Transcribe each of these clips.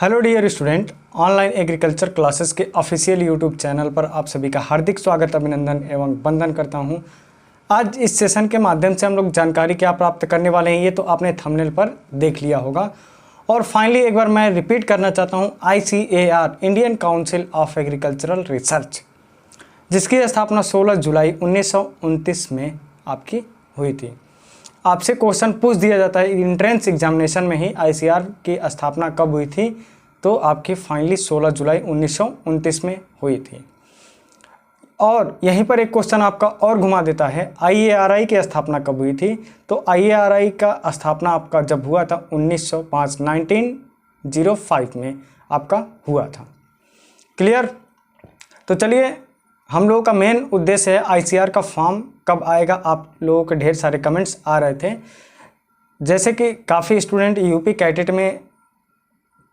Hello dear student, online agriculture classes के official YouTube channel पर आप सभी का हार्दिक स्वागत, अभिनंदन एवं वंदन करता हूं। आज इस सेशन के माध्यम से हम लोग जानकारी क्या प्राप्त करने वाले हैं ये तो आपने थंबनेल पर देख लिया होगा। और फाइनली एक बार मैं रिपीट करना चाहता हूं, ICAR Indian council of agricultural research, जिसकी स्थापना 16 जुलाई 1929 में आपकी हुई थी। आपसे क्वेश्चन पूछ दिया जाता है इंट्रेंस एग्जामिनेशन में ही ICAR की स्थापना कब हुई थी, तो आपकी फाइनली 16 जुलाई 1929 में हुई थी। और यहीं पर एक क्वेश्चन आपका और घुमा देता है, IARI की स्थापना कब हुई थी, तो IARI का स्थापना आपका जब हुआ था 1905 में आपका हुआ था। क्लियर? तो चलिए, हम लोगों का मेन उद्देश्य है ICAR का फॉर्म कब आएगा। आप लोगों के ढेर सारे कमेंट्स आ रहे थे, जैसे कि काफ़ी स्टूडेंट यूपी कैडेट में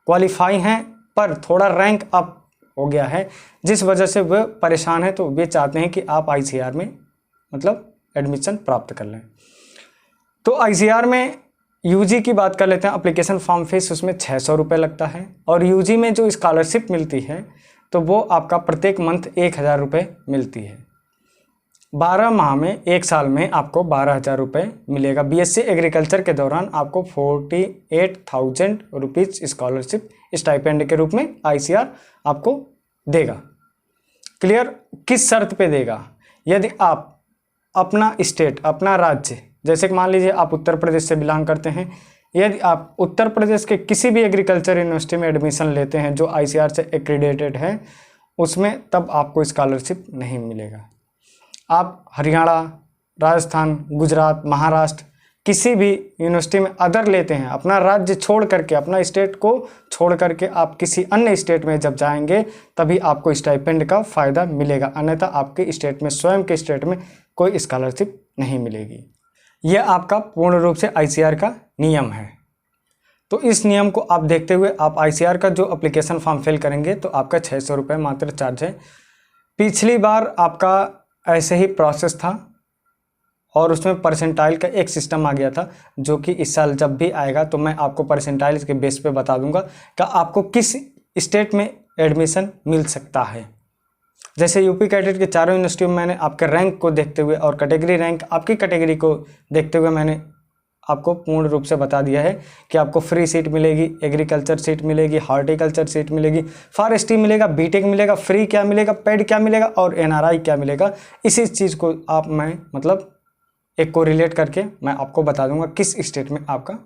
क्वालिफाई हैं पर थोड़ा रैंक अप हो गया है, जिस वजह से वे परेशान हैं, तो वे चाहते हैं कि आप ICAR में मतलब एडमिशन प्राप्त कर लें। तो ICAR में UG की बात कर लेते हैं। एप्लीकेशन फॉर्म फीस उसमें 600 रुपये लगता है, और UG में जो स्कॉलरशिप मिलती है तो वो आपका प्रत्येक मंथ 1000 रुपये मिलती है। 12 माह में, एक साल में आपको 12,000 रुपये मिलेगा। BSc एग्रीकल्चर के दौरान आपको 48,000 रुपीज़ स्कॉलरशिप स्टाइपेंड के रूप में ICAR आपको देगा। क्लियर? किस शर्त पे देगा? यदि आप अपना स्टेट, अपना राज्य, जैसे कि मान लीजिए आप उत्तर प्रदेश से बिलोंग करते हैं, यदि आप उत्तर प्रदेश के किसी भी एग्रीकल्चर यूनिवर्सिटी में एडमिशन लेते हैं जो ICAR से एक्रीडेटेड है, उसमें तब आपको स्कॉलरशिप नहीं मिलेगा। आप हरियाणा, राजस्थान, गुजरात, महाराष्ट्र किसी भी यूनिवर्सिटी में अदर लेते हैं, अपना राज्य छोड़ करके, अपना स्टेट को छोड़ करके आप किसी अन्य स्टेट में जब जाएंगे तभी आपको स्टाइपेंड का फ़ायदा मिलेगा, अन्यथा आपके स्टेट में, स्वयं के स्टेट में कोई स्कॉलरशिप नहीं मिलेगी। यह आपका पूर्ण रूप से ICAR का नियम है। तो इस नियम को आप देखते हुए आप ICAR का जो एप्लीकेशन फॉर्म फिल करेंगे तो आपका 600 रुपये मात्र चार्ज है। पिछली बार आपका ऐसे ही प्रोसेस था और उसमें परसेंटाइल का एक सिस्टम आ गया था, जो कि इस साल जब भी आएगा तो मैं आपको परसेंटाइल के बेस पे बता दूंगा कि आपको किस स्टेट में एडमिशन मिल सकता है। जैसे यूपी कैडेट के चारों यूनिवर्सिटियों में मैंने आपके रैंक को देखते हुए और कैटेगरी रैंक आपकी कैटेगरी को देखते हुए मैंने आपको पूर्ण रूप से बता दिया है कि आपको फ्री सीट मिलेगी, एग्रीकल्चर सीट मिलेगी, हॉर्टिकल्चर सीट मिलेगी, फॉरेस्ट्री मिलेगा, बीटेक मिलेगा, फ्री क्या मिलेगा, पेड क्या मिलेगा और NRI क्या मिलेगा। इसी चीज़ को मैं मतलब एक को रिलेट करके मैं आपको बता दूंगा किस स्टेट में आपका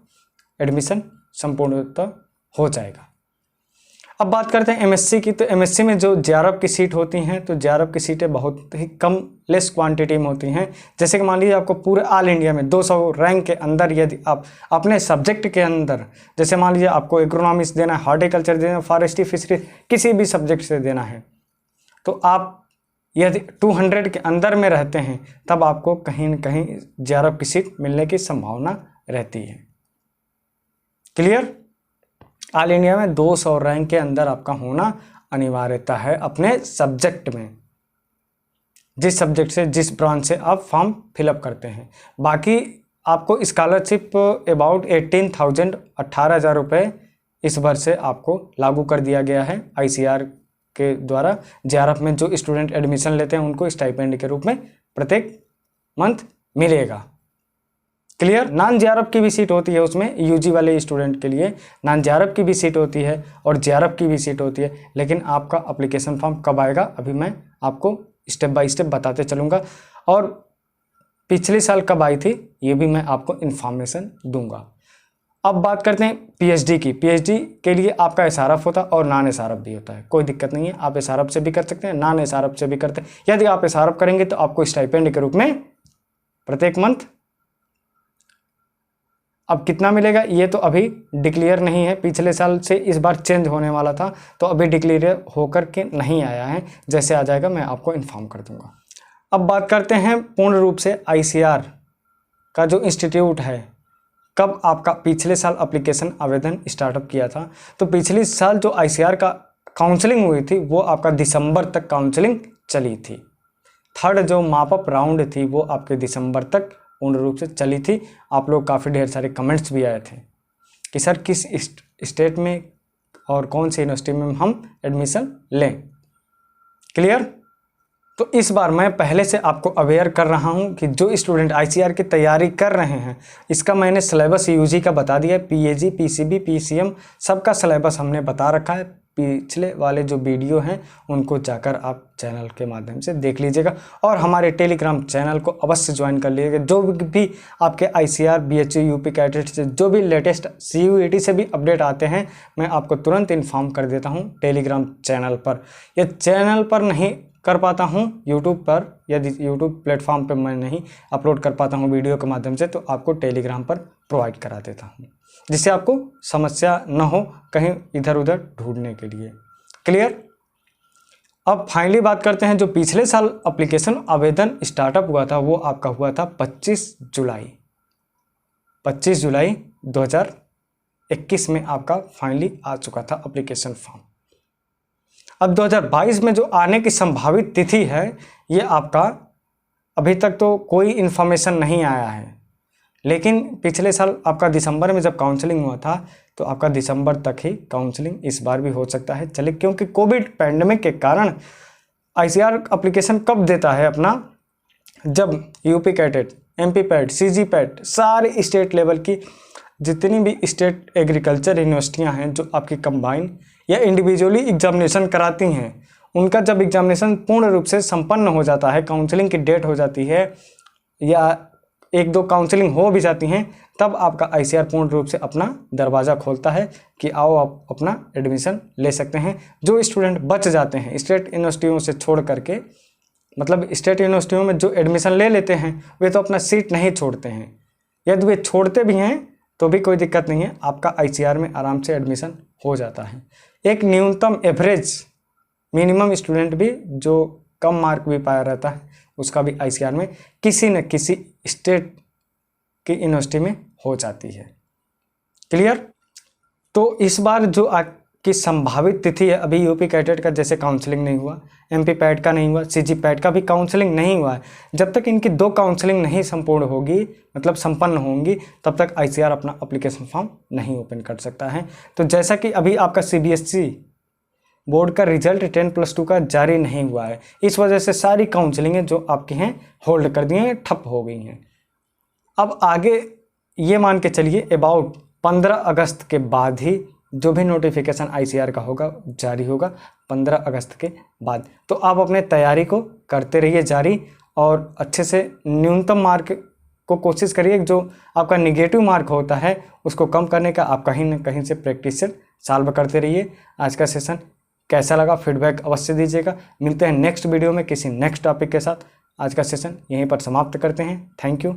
एडमिशन संपूर्णतः हो जाएगा। अब बात करते हैं MSc की। तो MSc में जो JRF की सीट होती हैं, तो JRF की सीटें बहुत ही कम, लेस क्वांटिटी में होती हैं। जैसे कि मान लीजिए आपको पूरे ऑल इंडिया में 200 रैंक के अंदर यदि आप अपने सब्जेक्ट के अंदर, जैसे मान लीजिए आपको इकोनॉमिक्स देना है, हॉर्टिकल्चर देना है, फॉरेस्ट्री, फिशरी, किसी भी सब्जेक्ट से देना है, तो आप यदि 200 के अंदर में रहते हैं तब आपको कहीं न कहीं JRF की सीट मिलने की संभावना रहती है। क्लियर? ऑल इंडिया में 200 रैंक के अंदर आपका होना अनिवार्यता है अपने सब्जेक्ट में, जिस सब्जेक्ट से, जिस ब्रांच से आप फॉर्म फिलअप करते हैं। बाकी आपको स्कॉलरशिप अबाउट 18,000 रुपये इस वर्ष से आपको लागू कर दिया गया है ICAR के द्वारा। JRF में जो स्टूडेंट एडमिशन लेते हैं उनको स्टाइपेंड के रूप में प्रत्येक मंथ मिलेगा। क्लियर? नॉन JRF की भी सीट होती है, उसमें UG वाले स्टूडेंट के लिए नॉन JRF की भी सीट होती है और JRF की भी सीट होती है। लेकिन आपका एप्लीकेशन फॉर्म कब आएगा अभी मैं आपको स्टेप बाय स्टेप बताते चलूँगा, और पिछले साल कब आई थी ये भी मैं आपको इन्फॉर्मेशन दूंगा। अब बात करते हैं PhD की। PhD के लिए आपका SRF होता है और नॉन SRF भी होता है, कोई दिक्कत नहीं है, आप SRF से भी कर सकते हैं, नॉन SRF से भी करते हैं। यदि आप SRF करेंगे तो आपको स्टाइपेंड के रूप में प्रत्येक मंथ अब कितना मिलेगा ये तो अभी डिक्लेयर नहीं है, पिछले साल से इस बार चेंज होने वाला था तो अभी डिक्लेयर होकर के नहीं आया है, जैसे आ जाएगा मैं आपको इन्फॉर्म कर दूंगा। अब बात करते हैं पूर्ण रूप से ICAR का जो इंस्टीट्यूट है, कब आपका पिछले साल एप्लीकेशन आवेदन स्टार्टअप किया था। तो पिछले साल जो ICAR का काउंसलिंग हुई थी वो आपका दिसंबर तक काउंसलिंग चली थी। थर्ड जो मापअप राउंड थी वो आपके दिसंबर तक पूर्ण रूप से चली थी। आप लोग काफ़ी ढेर सारे कमेंट्स भी आए थे कि सर किस स्टेट में और कौन सी यूनिवर्सिटी में हम एडमिशन लें। क्लियर। तो इस बार मैं पहले से आपको अवेयर कर रहा हूं कि जो स्टूडेंट आईसीआर की तैयारी कर रहे हैं, इसका मैंने सिलेबस यूजी का बता दिया है। पीएजी, पीसीबी, पीसीएम सबका सिलेबस हमने बता रखा है। पिछले वाले जो वीडियो हैं उनको जाकर आप चैनल के माध्यम से देख लीजिएगा और हमारे टेलीग्राम चैनल को अवश्य ज्वाइन कर लीजिएगा। जो भी आपके आईसीआर, बीएचयू, यूपी कैडेट से जो भी लेटेस्ट सीयूईटी से भी अपडेट आते हैं, मैं आपको तुरंत इन्फॉर्म कर देता हूं टेलीग्राम चैनल पर। या चैनल पर नहीं कर पाता हूं यूट्यूब पर, यदि यूट्यूब प्लेटफॉर्म पर मैं नहीं अपलोड कर पाता हूं वीडियो के माध्यम से, तो आपको टेलीग्राम पर प्रोवाइड करा देता हूं, जिससे आपको समस्या न हो कहीं इधर उधर ढूंढने के लिए। क्लियर। अब फाइनली बात करते हैं, जो पिछले साल एप्लीकेशन आवेदन स्टार्टअप हुआ था वो आपका हुआ था 25 जुलाई 2021 में आपका फाइनली आ चुका था एप्लीकेशन फॉर्म। अब 2022 में जो आने की संभावित तिथि है, ये आपका अभी तक तो कोई इन्फॉर्मेशन नहीं आया है, लेकिन पिछले साल आपका दिसंबर में जब काउंसलिंग हुआ था तो आपका दिसंबर तक ही काउंसलिंग इस बार भी हो सकता है चले, क्योंकि कोविड पैंडेमिक के कारण आईसीआर एप्लीकेशन कब देता है अपना, जब UP CATET, MP PAT, CG PAT, सारे स्टेट लेवल की जितनी भी स्टेट एग्रीकल्चर यूनिवर्सिटियां हैं जो आपकी कंबाइन या इंडिविजुअली एग्जामिनेशन कराती हैं, उनका जब एग्जामिनेशन पूर्ण रूप से संपन्न हो जाता है, काउंसलिंग की डेट हो जाती है या 1-2 काउंसलिंग हो भी जाती हैं, तब आपका आईसीआर पूर्ण रूप से अपना दरवाज़ा खोलता है कि आओ आप अपना एडमिशन ले सकते हैं। जो स्टूडेंट बच जाते हैं स्टेट यूनिवर्सिटियों से छोड़ करके, मतलब स्टेट यूनिवर्सिटियों में जो एडमिशन ले लेते हैं वे तो अपना सीट नहीं छोड़ते हैं, यदि वे छोड़ते भी हैं तो भी कोई दिक्कत नहीं है, आपका आईसीआर में आराम से एडमिशन हो जाता है। एक न्यूनतम एवरेज मिनिमम स्टूडेंट भी जो कम मार्क भी पाया रहता है उसका भी आईसीआर में किसी न किसी स्टेट की यूनिवर्सिटी में हो जाती है। क्लियर। तो इस बार जो आपकी संभावित तिथि है, अभी यूपी कैडेट का जैसे काउंसलिंग नहीं हुआ, एमपी पैट का नहीं हुआ, सीजी पैट का भी काउंसलिंग नहीं हुआ है, जब तक इनकी 2 काउंसलिंग नहीं संपूर्ण होगी, मतलब संपन्न होंगी, तब तक आईसीआर अपना एप्लीकेशन फॉर्म नहीं ओपन कर सकता है। तो जैसा कि अभी आपका सीबीएसई बोर्ड का रिजल्ट 10+2 का जारी नहीं हुआ है, इस वजह से सारी काउंसलिंगें जो आपकी हैं होल्ड कर दी हैं, ठप हो गई हैं। अब आगे ये मान के चलिए अबाउट 15 अगस्त के बाद ही जो भी नोटिफिकेशन आईसीआर का होगा जारी होगा, 15 अगस्त के बाद। तो आप अपने तैयारी को करते रहिए जारी और अच्छे से न्यूनतम मार्क को कोशिश करिए, जो आपका निगेटिव मार्क होता है उसको कम करने का आप कहीं न कहीं से प्रैक्टिस से सॉल्व करते रहिए। आज का सेशन कैसा लगा फीडबैक अवश्य दीजिएगा। मिलते हैं नेक्स्ट वीडियो में किसी नेक्स्ट टॉपिक के साथ। आज का सेशन यहीं पर समाप्त करते हैं। Thank you.